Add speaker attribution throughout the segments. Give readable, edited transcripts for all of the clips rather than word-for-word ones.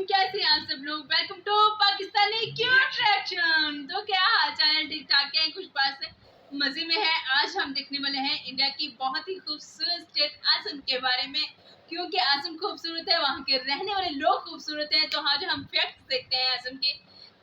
Speaker 1: कैसे हैं आप सब लोग। Welcome to Pakistani cute reaction. तो क्या हाल चाल है, ठीक ठाक है, कुछ बात से मजे में है। आज हम देखने वाले हैं इंडिया की बहुत ही खूबसूरत स्टेट असम के बारे में, क्योंकि असम खूबसूरत है, वहाँ के रहने वाले लोग खूबसूरत हैं। तो आज हम फैक्ट देखते हैं असम के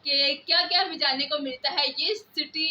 Speaker 1: कि क्या क्या हमें जानने को मिलता है। ये सिटी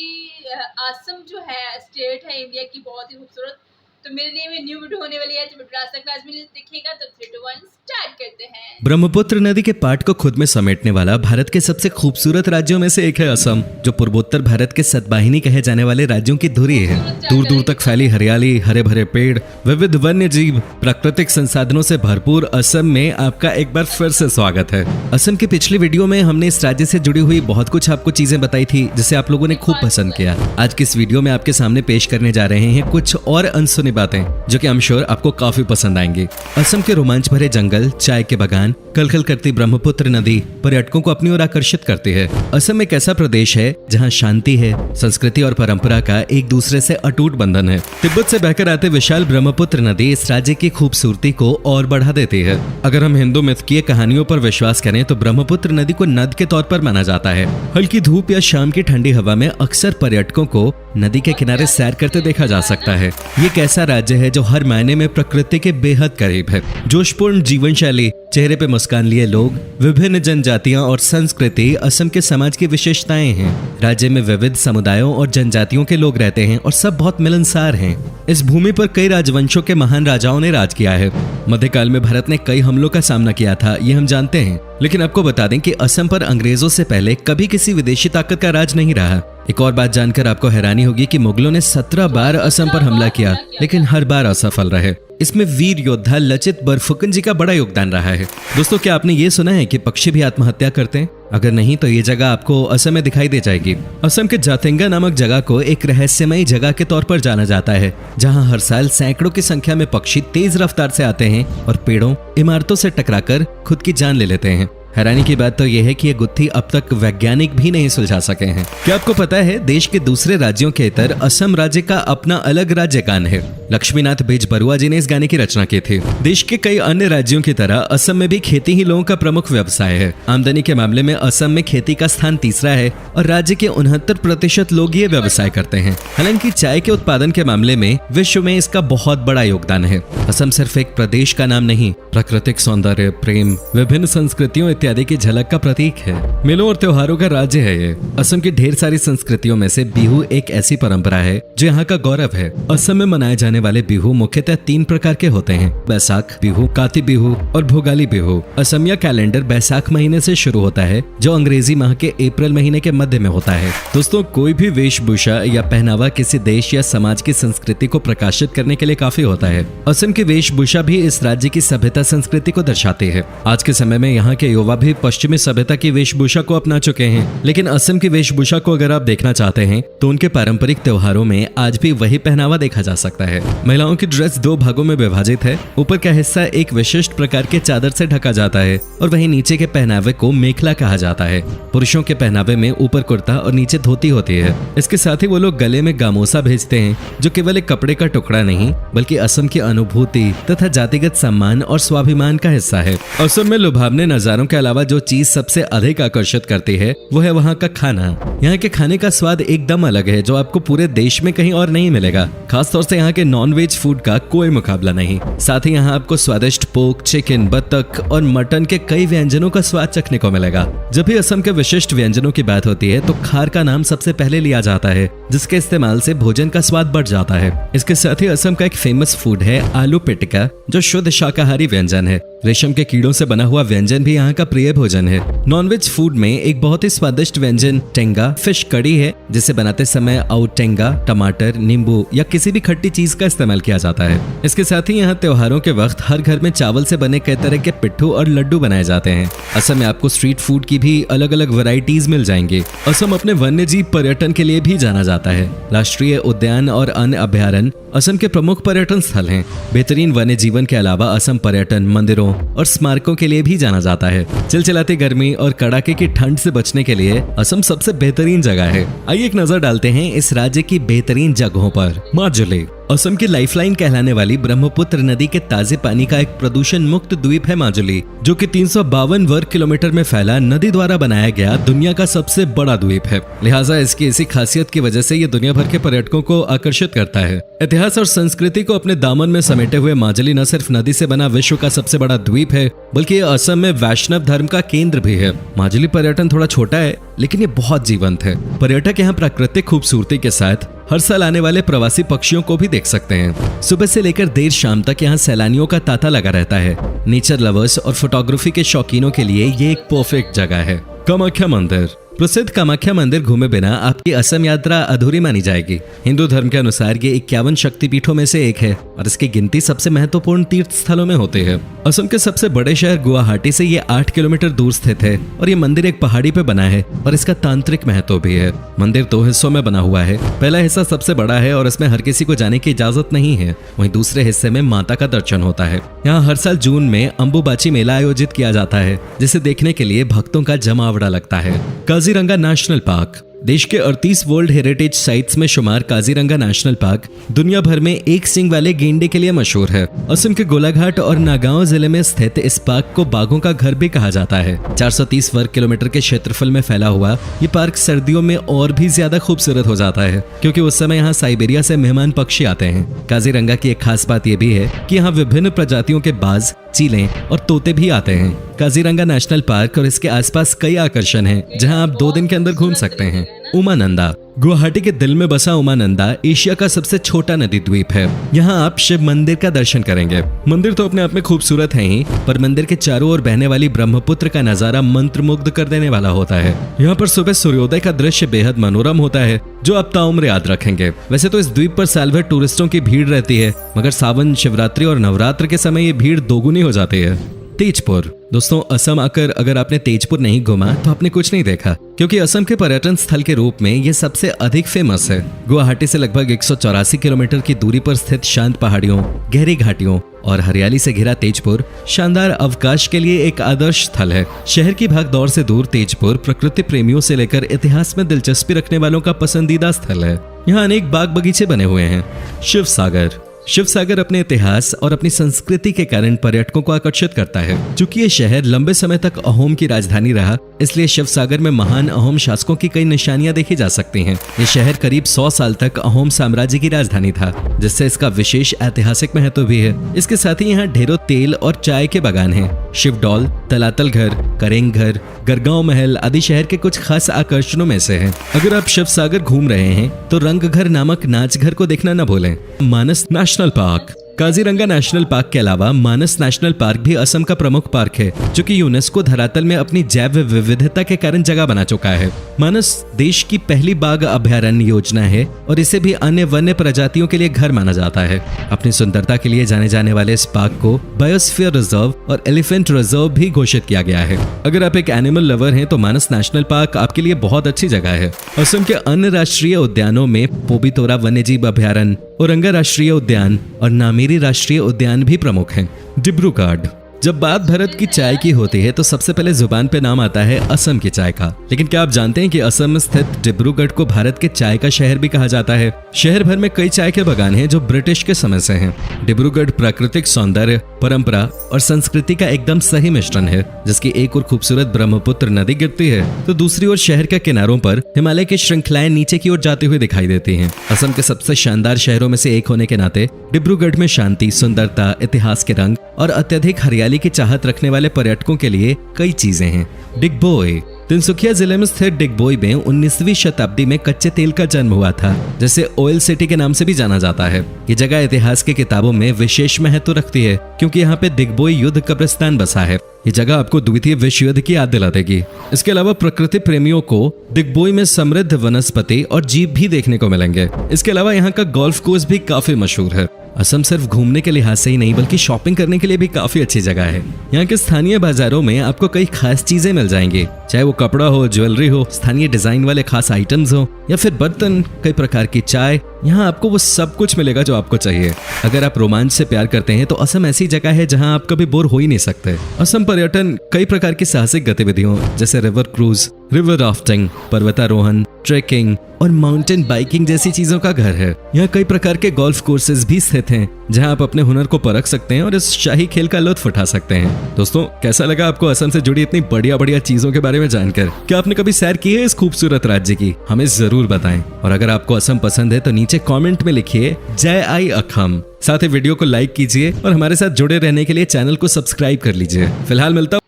Speaker 1: असम जो है स्टेट है इंडिया की बहुत ही खूबसूरत। तो मेरे लिए न्यू वीडियो होने वाली है, जो वीडियो आज तक क्लास में देखिएगा। तो 3, 2, 1 स्टार्ट करते हैं।
Speaker 2: ब्रह्मपुत्र नदी के पाट को खुद में समेटने वाला भारत के सबसे खूबसूरत राज्यों में से एक है असम, जो पूर्वोत्तर भारत के सतवाहिनी कहे जाने वाले राज्यों की धुरी है। दूर दूर तक फैली हरियाली, हरे भरे पेड़, विविध वन्य जीव, प्राकृतिक संसाधनों से भरपूर असम में आपका एक बार फिर से स्वागत है। असम की पिछली वीडियो में हमने इस राज्य से जुड़ी हुई बहुत कुछ आपको चीजें बताई थी, जिसे आप लोगों ने खूब पसंद किया। आज की इस वीडियो में आपके सामने पेश करने जा रहे हैं कुछ और अनसुनी बातें, जो कि आई एम श्योर आपको काफी पसंद आएंगी। असम के रोमांच भरे जंगल, चाय के बागान, कलकल करती ब्रह्मपुत्र नदी पर्यटकों को अपनी ओर आकर्षित करती है। असम एक ऐसा प्रदेश है जहां शांति है, संस्कृति और परंपरा का एक दूसरे से अटूट बंधन है। तिब्बत से बहकर आते विशाल ब्रह्मपुत्र नदी इस राज्य की खूबसूरती को और बढ़ा देती है। अगर हम हिंदू मिथकीय कहानियों पर विश्वास करें तो ब्रह्मपुत्र नदी को नद के तौर पर माना जाता है। हल्की धूप या शाम की ठंडी हवा में अक्सर पर्यटकों को नदी के किनारे सैर करते देखा जा सकता है। ये एक ऐसा राज्य है जो हर मायने में प्रकृति के बेहद करीब है। जोशपूर्ण जीवन शैली, चेहरे पे मुस्कान लिए लोग, विभिन्न जनजातियां और संस्कृति असम के समाज की विशेषताएं हैं। राज्य में विविध समुदायों और जनजातियों के लोग रहते हैं और सब बहुत मिलनसार हैं। इस भूमि पर कई राजवंशों के महान राजाओं ने राज किया है। मध्यकाल में भारत ने कई हमलों का सामना किया था, ये हम जानते हैं। लेकिन आपको बता दें कि असम पर अंग्रेजों से पहले कभी किसी विदेशी ताकत का राज नहीं रहा। एक और बात जानकर आपको हैरानी होगी कि मुगलों ने 17 बार असम पर हमला किया, लेकिन हर बार असफल रहे। इसमें वीर योद्धा लचित बरफुकन जी का बड़ा योगदान रहा है। दोस्तों, क्या आपने ये सुना है कि पक्षी भी आत्महत्या करते हैं? अगर नहीं तो ये जगह आपको असम में दिखाई दे जाएगी। असम के जातेंगा नामक जगह को एक रहस्यमयी जगह के तौर पर जाना जाता है, जहां हर साल सैकड़ों की संख्या में पक्षी तेज रफ्तार से आते हैं और पेड़ों, इमारतों से टकराकर खुद की जान ले लेते हैं। हैरानी की बात तो यह है कि ये गुत्थी अब तक वैज्ञानिक भी नहीं सुलझा सके हैं। क्या आपको पता है देश के दूसरे राज्यों के इतर असम राज्य का अपना अलग राज्य गान है। लक्ष्मीनाथ बेजबरुआ जी ने इस गाने की रचना की थी। देश के कई अन्य राज्यों की तरह असम में भी खेती ही लोगों का प्रमुख व्यवसाय है। आमदनी के मामले में असम में खेती का स्थान तीसरा है और राज्य के 69% लोग ये व्यवसाय करते हैं। हालांकि चाय के उत्पादन के मामले में विश्व में इसका बहुत बड़ा योगदान है। असम सिर्फ एक प्रदेश का नाम नहीं, प्राकृतिक सौंदर्य, प्रेम, विभिन्न संस्कृतियों इत्यादि की झलक का प्रतीक है। मेलों और त्योहारों का राज्य है ये। असम की ढेर सारी संस्कृतियों में से बिहू एक ऐसी परंपरा है जो यहाँ का गौरव है। असम में मनाए जाने वाले बिहू मुख्यतः 3 प्रकार के होते हैं: बैसाख बिहू, काती बिहू और भोगाली बिहू। असमिया कैलेंडर बैसाख महीने से शुरू होता है, जो अंग्रेजी माह के अप्रैल महीने के मध्य में होता है। दोस्तों, कोई भी वेशभूषा या पहनावा किसी देश या समाज की संस्कृति को प्रकाशित करने के लिए काफी होता है। असम की वेशभूषा भी इस राज्य की सभ्यता संस्कृति को दर्शाती है। आज के समय में यहाँ के युवा भी पश्चिमी सभ्यता की वेशभूषा को अपना चुके हैं, लेकिन असम की वेशभूषा को अगर आप देखना चाहते हैं तो उनके पारंपरिक त्योहारों में आज भी वही पहनावा देखा जा सकता है। महिलाओं की ड्रेस 2 भागों में विभाजित है। ऊपर का हिस्सा एक विशिष्ट प्रकार के चादर से ढका जाता है और वहीं नीचे के पहनावे को मेखला कहा जाता है। पुरुषों के पहनावे में ऊपर कुर्ता और नीचे धोती होती है। इसके साथ ही वो लोग गले में गामोसा भेजते हैं, जो केवल एक कपड़े का टुकड़ा नहीं बल्कि असम की अनुभूति तथा जातिगत सम्मान और स्वाभिमान का हिस्सा है। असम में लुभावने नजारों के अलावा जो चीज सबसे अधिक आकर्षित करती है वो है वहाँ का खाना। यहाँ के खाने का स्वाद एकदम अलग है, जो आपको पूरे देश में कहीं और नहीं मिलेगा। खासतौर से यहाँ के नॉन-वेज फूड का कोई मुकाबला नहीं। साथ ही यहाँ आपको स्वादिष्ट पोर्क, चिकन, बतख और मटन के कई व्यंजनों का स्वाद चखने को मिलेगा। जब भी असम के विशिष्ट व्यंजनों की बात होती है तो खार का नाम सबसे पहले लिया जाता है, जिसके इस्तेमाल से भोजन का स्वाद बढ़ जाता है। इसके साथ ही असम का एक फेमस फूड है आलू पिटिका, जो शुद्ध शाकाहारी व्यंजन है। रेशम के कीड़ों से बना हुआ व्यंजन भी यहाँ का प्रिय भोजन है। नॉनवेज फूड में एक बहुत ही स्वादिष्ट व्यंजन टेंगा फिश कड़ी है, जिसे बनाते समय औटेंगा, टमाटर, नींबू या किसी भी खट्टी चीज का इस्तेमाल किया जाता है। इसके साथ ही यहाँ त्योहारों के वक्त हर घर में चावल से बने कई तरह के पिट्ठू और लड्डू बनाए जाते हैं। असम में आपको स्ट्रीट फूड की भी अलग अलग वैरायटीज मिल जाएंगी। असम अपने वन्य जीव पर्यटन के लिए भी जाना जाता है। राष्ट्रीय उद्यान और अन्य अभयारण्य असम के प्रमुख पर्यटन स्थल हैं। बेहतरीन वन्य जीवन के अलावा असम पर्यटन, मंदिरों और स्मारकों के लिए भी जाना जाता है। चिलचिलाती गर्मी और कड़ाके की ठंड से बचने के लिए असम सबसे बेहतरीन जगह है। आइए एक नजर डालते हैं इस राज्य की बेहतरीन जगहों पर। माजुली असम की लाइफलाइन कहलाने वाली ब्रह्मपुत्र नदी के ताजे पानी का एक प्रदूषण मुक्त द्वीप है माजुली, जो कि 352 वर्ग किलोमीटर में फैला नदी द्वारा बनाया गया दुनिया का सबसे बड़ा द्वीप है। लिहाजा इसकी इसी खासियत की वजह से ये दुनिया भर के पर्यटकों को आकर्षित करता है। इतिहास और संस्कृति को अपने दामन में समेटे हुए माजुली न सिर्फ नदी से बना विश्व का सबसे बड़ा द्वीप है, बल्कि ये असम में वैष्णव धर्म का केंद्र भी है। माजुली पर्यटन थोड़ा छोटा है, लेकिन ये बहुत जीवंत है। पर्यटक यहाँ प्राकृतिक खूबसूरती के साथ हर साल आने वाले प्रवासी पक्षियों को भी देख सकते हैं। सुबह से लेकर देर शाम तक यहाँ सैलानियों का तांता लगा रहता है। नेचर लवर्स और फोटोग्राफी के शौकीनों के लिए ये एक परफेक्ट जगह है। कामाख्या मंदिर। प्रसिद्ध कामाख्या मंदिर घूमे बिना आपकी असम यात्रा अधूरी मानी जाएगी। हिंदू धर्म के अनुसार ये 51 शक्तिपीठों में से एक है और इसकी गिनती सबसे महत्वपूर्ण तीर्थ स्थलों में होती है। असम के सबसे बड़े शहर गुवाहाटी से ये 8 किलोमीटर दूर स्थित है और ये मंदिर एक पहाड़ी पे बना है और इसका तांत्रिक महत्व भी है। मंदिर 2 हिस्सों में बना हुआ है। पहला हिस्सा सबसे बड़ा है और इसमें हर किसी को जाने की इजाजत नहीं है। वहीं दूसरे हिस्से में माता का दर्शन होता है। यहाँ हर साल जून में अंबुबाची मेला आयोजित किया जाता है, जिसे देखने के लिए भक्तों का जमावड़ा लगता है। Kaziranga national park. देश के 38 वर्ल्ड हेरिटेज साइट्स में शुमार काजीरंगा नेशनल पार्क दुनिया भर में एक सींग वाले गेंडे के लिए मशहूर है। असम के गोलाघाट और नागांव जिले में स्थित इस पार्क को बाघों का घर भी कहा जाता है। 430 वर्ग किलोमीटर के क्षेत्रफल में फैला हुआ ये पार्क सर्दियों में और भी ज्यादा खूबसूरत हो जाता है, क्योंकि उस समय यहाँ साइबेरिया से मेहमान पक्षी आते हैं। काजीरंगा की एक खास बात यह भी है कि यहाँ विभिन्न प्रजातियों के बाज, चीलें और तोते भी आते हैं। काजीरंगा नेशनल पार्क और इसके आसपास कई आकर्षण हैं, जहां आप 2 दिन के अंदर घूम सकते हैं। उमानंदा। गुवाहाटी के दिल में बसा उमानंदा एशिया का सबसे छोटा नदी द्वीप है। यहाँ आप शिव मंदिर का दर्शन करेंगे। मंदिर तो अपने आप में खूबसूरत है ही, पर मंदिर के चारों ओर बहने वाली ब्रह्मपुत्र का नजारा मंत्रमुग्ध कर देने वाला होता है। यहाँ पर सुबह सूर्योदय का दृश्य बेहद मनोरम होता है, जो आप ताउम्र याद रखेंगे। वैसे तो इस द्वीप पर साल भर टूरिस्टों की भीड़ रहती है, मगर सावन, शिवरात्रि और नवरात्र के समय ये भीड़ दोगुनी हो जाती है। तेजपुर। दोस्तों, असम आकर अगर आपने तेजपुर नहीं घूमा तो आपने कुछ नहीं देखा, क्योंकि असम के पर्यटन स्थल के रूप में ये सबसे अधिक फेमस है। गुवाहाटी से लगभग 184 किलोमीटर की दूरी पर स्थित शांत पहाड़ियों, गहरी घाटियों और हरियाली से घिरा तेजपुर शानदार अवकाश के लिए एक आदर्श स्थल है। शहर की भागदौड़ से दूर तेजपुर प्रकृति प्रेमियों से लेकर इतिहास में दिलचस्पी रखने वालों का पसंदीदा स्थल है। यहाँ अनेक बाग बगीचे बने हुए हैं। शिवसागर। शिवसागर अपने इतिहास और अपनी संस्कृति के कारण पर्यटकों को आकर्षित करता है। चूंकि ये शहर लंबे समय तक अहोम की राजधानी रहा, इसलिए शिवसागर में महान अहोम शासकों की कई निशानियां देखी जा सकती हैं। ये शहर करीब 100 साल तक अहोम साम्राज्य की राजधानी था, जिससे इसका विशेष ऐतिहासिक महत्व भी है। इसके साथ ही यहाँ ढेरों तेल और चाय के बागान हैं। शिवडॉल, तलातल घर, करेंग घर, गरगांव महल आदि शहर के कुछ खास आकर्षणों में से हैं। अगर आप शिवसागर घूम रहे हैं तो रंग घर नामक नाच घर को देखना न भूलें। Manas national park. Kaziranga national park के अलावा मानस नेशनल पार्क भी असम का प्रमुख पार्क है, जो कि यूनेस्को धरातल में अपनी जैव विविधता के कारण जगह बना चुका है। मानस देश की पहली बाघ अभयारण्य योजना है और इसे भी अन्य वन्य प्रजातियों के लिए घर माना जाता है। अपनी सुंदरता के लिए जाने जाने वाले इस पार्क को बायोस्फीयर रिजर्व और एलिफेंट रिजर्व भी घोषित किया गया है। अगर आप एक एनिमल लवर हैं तो मानस नेशनल पार्क आपके लिए बहुत अच्छी जगह है। असम के अन्य राष्ट्रीय उद्यानों में पोबितोरा वन्यजीव अभयारण्य, औरंगा राष्ट्रीय उद्यान और नामेरी राष्ट्रीय उद्यान भी प्रमुख हैं। डिब्रूगढ़। जब बात भारत की चाय की होती है तो सबसे पहले जुबान पे नाम आता है असम की चाय का। लेकिन क्या आप जानते हैं कि असम में स्थित डिब्रूगढ़ को भारत के चाय का शहर भी कहा जाता है। शहर भर में कई चाय के बागान हैं जो ब्रिटिश के समय से हैं। डिब्रूगढ़ प्राकृतिक सौंदर्य, परंपरा और संस्कृति का एकदम सही मिश्रण है, जिसकी एक ओर खूबसूरत ब्रह्मपुत्र नदी गिरती है तो दूसरी ओर शहर के किनारों पर हिमालय की श्रृंखलाएं नीचे की ओर जाती हुई दिखाई देती हैं। असम के सबसे शानदार शहरों में से एक होने के नाते डिब्रूगढ़ में शांति, सुंदरता, इतिहास के रंग और अत्यधिक हरियाली की चाहत रखने वाले पर्यटकों के लिए कई चीजें हैं। डिगबोई। तिनसुकिया जिले में स्थित डिगबोई में 19वीं शताब्दी में कच्चे तेल का जन्म हुआ था, जिसे ऑयल सिटी के नाम से भी जाना जाता है। ये जगह इतिहास की किताबों में विशेष महत्व रखती है, क्योंकि यहाँ पे डिगबोई युद्ध कब्रिस्तान बसा है। ये जगह आपको द्वितीय विश्व युद्ध की याद दिला देगी। इसके अलावा प्रकृति प्रेमियों को डिगबोई में समृद्ध वनस्पति और जीव भी देखने को मिलेंगे। इसके अलावा यहाँ का गोल्फ कोर्स भी काफी मशहूर है। असम सिर्फ घूमने के लिहाज से ही नहीं, बल्कि शॉपिंग करने के लिए भी काफी अच्छी जगह है। यहाँ के स्थानीय बाजारों में आपको कई खास चीजें मिल जाएंगी, चाहे वो कपड़ा हो, ज्वेलरी हो, स्थानीय डिजाइन वाले खास आइटम्स हो या फिर बर्तन, कई प्रकार की चाय। यहाँ आपको वो सब कुछ मिलेगा जो आपको चाहिए। अगर आप रोमांच से प्यार करते हैं तो असम ऐसी जगह है जहाँ आप कभी बोर हो ही नहीं सकते। असम पर्यटन कई प्रकार की साहसिक गतिविधियों जैसे रिवर क्रूज, रिवर राफ्टिंग, पर्वतारोहण, ट्रेकिंग और माउंटेन बाइकिंग जैसी चीजों का घर है। यहाँ कई प्रकार के गोल्फ कोर्सेज भी स्थित हैं, जहाँ आप अपने हुनर को परख सकते हैं और इस शाही खेल का लुत्फ उठा सकते हैं। दोस्तों, कैसा लगा आपको असम से जुड़ी इतनी बढ़िया बढ़िया चीजों के बारे में जानकर? क्या आपने कभी सैर की है इस खूबसूरत राज्य की? हमें जरूर बताएं। और अगर आपको असम पसंद है तो नीचे कमेंट में लिखिए जय आई अखम। साथ ही वीडियो को लाइक कीजिए और हमारे साथ जुड़े रहने के लिए चैनल को सब्सक्राइब कर लीजिए। फिलहाल मिलता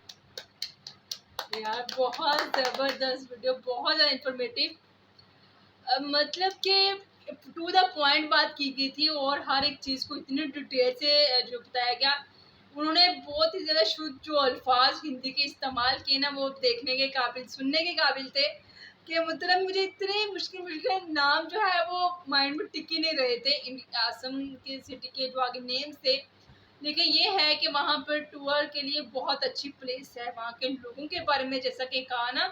Speaker 1: यार बहुत जबरदस्त वीडियो, बहुत ज़्यादा इंफॉर्मेटिव, मतलब कि टू द पॉइंट बात की गई थी और हर एक चीज़ को इतनी डिटेल से जो बताया गया। उन्होंने बहुत ही ज़्यादा शुद्ध जो अल्फाज हिंदी के इस्तेमाल किए ना, वो देखने के काबिल, सुनने के काबिल थे कि मतलब मुझे इतने मुश्किल नाम जो है वो माइंड में टिक ही नहीं रहे थे असम के सिटी के जो आगे नेम्स थे। लेकिन ये है कि वहाँ पर टूर के लिए बहुत अच्छी प्लेस है। वहाँ के लोगों के बारे में जैसा कि कहा ना,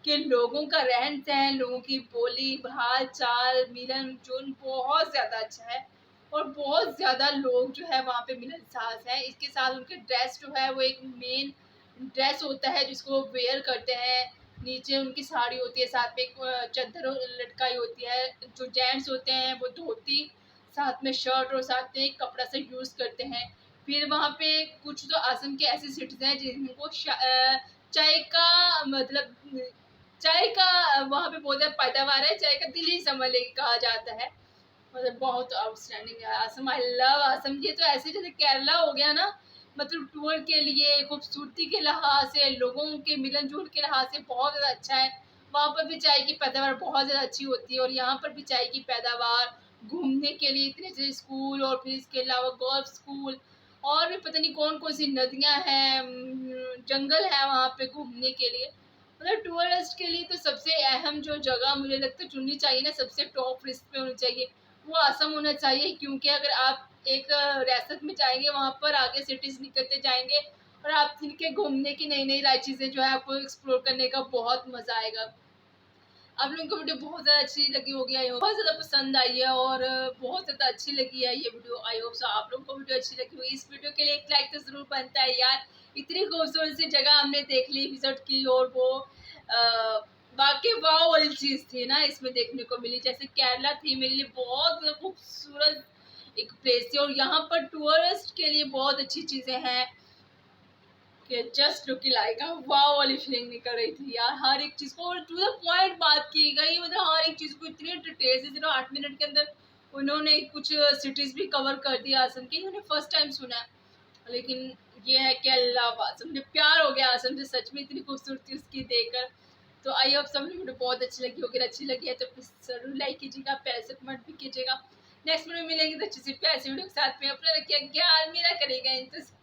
Speaker 1: कि लोगों का रहन सहन, लोगों की बोली, हाल चाल, मिलन जुलन बहुत ज़्यादा अच्छा है और बहुत ज़्यादा लोग जो है वहाँ पे मिलनसार है। इसके साथ उनके ड्रेस जो है वो एक मेन ड्रेस होता है जिसको वो वेयर करते हैं। नीचे उनकी साड़ी होती है, साथ में एक चादर लटकाई होती है। जो जेंट्स होते हैं वो धोती, साथ में शर्ट और साथ में एक कपड़ा से यूज़ करते हैं। फिर वहाँ पे कुछ तो असम के ऐसे सिटीज हैं जिनको चाय का मतलब चाय का वहाँ पे बहुत ज़्यादा पैदावार है। चाय का दिल ही समझ ले कहा जाता है। मतलब बहुत आउटस्टैंडिंग है असम। I love Assam. ये तो ऐसे जैसे केरला हो गया ना, मतलब टूर के लिए, खूबसूरती के लिहाज से, लोगों के मिलन जुल के लिहाज से बहुत ज़्यादा अच्छा है। वहाँ पर भी चाय की पैदावार बहुत ज़्यादा अच्छी होती है और यहाँ पर भी चाय की पैदावार, घूमने के लिए इतने से स्कूल और फिर इसके अलावा गोल्फ स्कूल और भी पता नहीं कौन कौन सी नदियाँ हैं, जंगल है वहाँ पे घूमने के लिए। मतलब टूरिस्ट के लिए तो सबसे अहम जो जगह मुझे लगता है चुननी चाहिए ना, सबसे टॉप लिस्ट पे होनी चाहिए, वो असम होना चाहिए। क्योंकि अगर आप एक रियासत में जाएंगे, वहाँ पर आगे सिटीज़ निकलते जाएंगे और आप इनके घूमने की नई नई चीज़ें जो है आपको एक्सप्लोर करने का बहुत मज़ा आएगा। आप लोगों को वीडियो बहुत ज़्यादा अच्छी लगी होगी, आई होप बहुत ज़्यादा पसंद आई है और बहुत ज़्यादा अच्छी लगी है ये वीडियो। आई होप सो आप लोगों को वीडियो अच्छी लगी होगी। इस वीडियो के लिए एक लाइक तो ज़रूर बनता है यार। इतनी खूबसूरत सी जगह हमने देख ली, विजिट की और वो बाकी वाव वाली चीज़ थी ना इसमें देखने को मिली। जैसे केरला थी मेरे लिए बहुत खूबसूरत एक प्लेस थी और यहाँ पर टूरिस्ट के लिए बहुत अच्छी चीज़ें हैं कि जस्ट लुक लाइक वाव वाली फीलिंग निकल रही थी यार। हर एक चीज़ को टू द पॉइंट बात की गई, मतलब हर एक चीज़ को इतनी डिटेल से 8 मिनट के अंदर उन्होंने कुछ सिटीज़ भी कवर कर दिया असम की। उन्होंने फर्स्ट टाइम सुना है, लेकिन ये है कि अल्लाह असम, मुझे प्यार हो गया असम से सच में, इतनी खूबसूरती उसकी देखकर। तो आई होप सब वीडियो बहुत अच्छी लगी होगी। अच्छी लगी है तो प्लीज़ ज़रूर लाइक कीजिएगा, प्यार से कमेंट भी कीजिएगा। नेक्स्ट वीडियो मिलेंगे तो अच्छी सी प्यार से वीडियो के साथ में। अपना रखिए ख्याल, मेरा करेगा इंतजार।